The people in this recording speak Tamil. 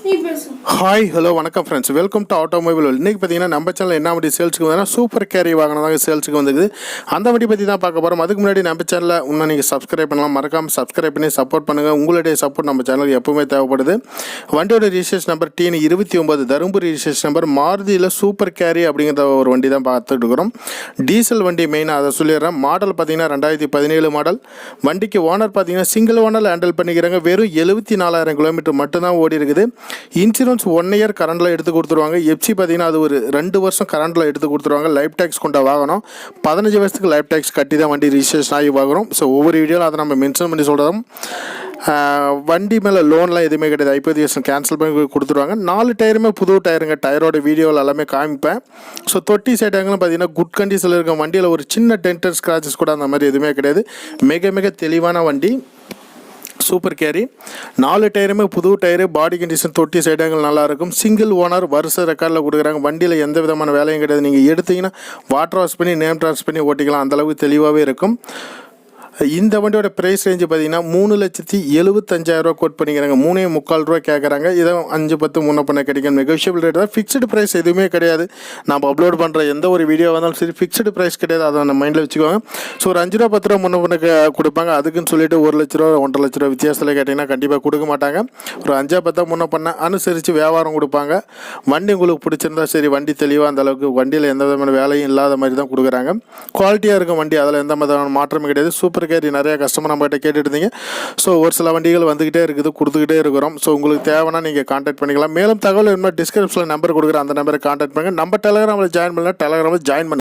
ஹாய் ஹலோ வணக்கம் ஃப்ரெண்ட்ஸ், வெல்கம் டு ஆட்டோமொபைல். இன்றைக்கி பார்த்தீங்கன்னா நம்ம சேனல் என்ன வண்டி சேல்ஸுக்கு வந்தால் சூப்பர் கேரி வாகனம் தாங்க சேல்ஸுக்கு வந்துக்குது. அந்த வண்டி பற்றி தான் பார்க்க போகிறோம். அதுக்கு முன்னாடி நம்ம சேனலில் இன்னும் நீங்கள் சப்ஸ்கிரைப் பண்ணலாம், மறக்காமல் சப்ஸ்கிரைப் பண்ணி சப்போர்ட் பண்ணுங்கள். உங்களுடைய சப்போர்ட் நம்ம சேனலுக்கு எப்பவுமே தேவைப்படுது. வண்டியோட registration number TN29, Dharmapuri registration number. மாருதியில் சூப்பர் கேரி அப்படிங்கிற ஒரு வண்டி தான் பார்த்துட்டு இருக்கிறோம். டீசல் வண்டி மெயினாக அதை சொல்லிடுறேன். மாடல் பார்த்தீங்கன்னா 2017 மாடல். வண்டிக்கு ஓனர் பார்த்தீங்கன்னா சிங்கிள் ஓனர் ஹேண்டில் பண்ணிக்கிறாங்க. வெறும் 74,000 கிலோமீட்டர் மட்டும்தான் ஓடி இருக்குது. இன்சூரன்ஸ் 1 இயர் கரண்டில் எடுத்து கொடுத்துருவாங்க. எஃப்சி பார்த்தீங்கன்னா அது ஒரு 2 வருஷம் கரண்டில் எடுத்து கொடுத்துருவாங்க. லைஃப் டேக்ஸ் கொண்ட வாகனம். 15 வருஷத்துக்கு லைஃப் டேக்ஸ் கட்டி தான் வண்டி ரிஜிஸ்ட்ரேஷன் ஆகி வாங்குறோம். ஸோ ஒவ்வொரு வீடியோவில் அதை நம்ம மென்ஷன் பண்ணி சொல்கிறோம். வண்டி மேலே லோன்லாம் எதுவுமே கிடையாது. ஐப்பதிவேஷன் கேன்சல் பண்ணி கொடுத்துருவாங்க. 4 டயருமே புது டயருங்க. டயரோட வீடியோவில் எல்லாமே காமிப்பேன். ஸோ தொட்டி சைடாங்கன்னு பார்த்தீங்கன்னா குட் கண்டிஷனில் இருக்க வண்டியில் ஒரு சின்ன டென்டர் ஸ்க்ராச்சஸ் கூட அந்த மாதிரி எதுவுமே கிடையாது. மிக மிக தெளிவான வண்டி சூப்பர் கேரி. 4 டயருமே புது டயரு. பாடி கண்டிஷன் தொட்டி சைடாங்கள் நல்லாயிருக்கும். சிங்கிள் ஓனர் வருஷ ரெக்கார்டில் கொடுக்குறாங்க. வண்டியில் எந்த விதமான வேலையும் கிடையாது. நீங்கள் எடுத்தீங்கன்னா வாட்டர் வாஷ் பண்ணி நேம் ட்ரான்ஸ் பண்ணி ஓட்டிக்கலாம். அந்தளவுக்கு தெளிவாகவே இருக்கும். இந்த வண்டியோட ப்ரைஸ் ரேஞ்சு பார்த்தீங்கன்னா 3,75,000 கோட் பண்ணிக்கிறாங்க. 3,340 ரூபா கேட்குறாங்க. இதை 5-10 முன்ன பண்ண கிடைக்கும். நெகோஷியபிள் ரேட் தான். ஃபிக்ஸ்டு ப்ரைஸ் எதுவுமே கிடையாது. நம்ம அப்லோட் பண்ணுற எந்த ஒரு வீடியோ வந்தாலும் சரி ஃபிக்ஸ்டு ப்ரைஸ் கிடையாது. அதை நம்ம மைண்டில் வச்சுக்கோங்க. ஸோ ஒரு 5 ரூபா 10 ரூபா முன்ன பண்ண கொடுப்பாங்க. அதுக்குன்னு சொல்லிட்டு 1 லட்ச ரூபா 1.5 லட்ச ரூபா வித்தியாசத்தில் கேட்டிங்கன்னா கண்டிப்பாக கொடுக்க மாட்டாங்க. ஒரு 5-10 முன்ன பண்ண அனுசரித்து வியாபாரம் கொடுப்பாங்க. வண்டி உங்களுக்கு பிடிச்சிருந்தா சரி, வண்டி தெளிவாக அந்த அளவுக்கு வண்டியில் எந்த விதமான வேலையும் இல்லாத மாதிரி தான் கொடுக்குறாங்க. குவாலிட்டியாக இருக்கும் வண்டி. அதில் எந்த விதமான மாற்றமும் கிடையாது. சூப்பர் கேரி நிறைய கஸ்டமர் நம்மகிட்ட கேட்டுட்டு இருந்தீங்க. ஸோ ஒரு சில வண்டிகள் வந்துக்கிட்டே இருக்குது, கொடுத்துக்கிட்டே இருக்கிறோம். ஸோ உங்களுக்கு தேவைன்னா நீங்கள் கான்டாக்ட் பண்ணிக்கலாம். மேலும் தகவல் என்ன டிஸ்கிரிப்ஷனில் நம்பர் கொடுக்குறேன். அந்த நம்பரை கான்டாக்ட் பண்ணுங்கள். நம்ம டெலகிராமில் ஜாயின் பண்ணலாம். டெலகிராமில் ஜாயின் பண்ணி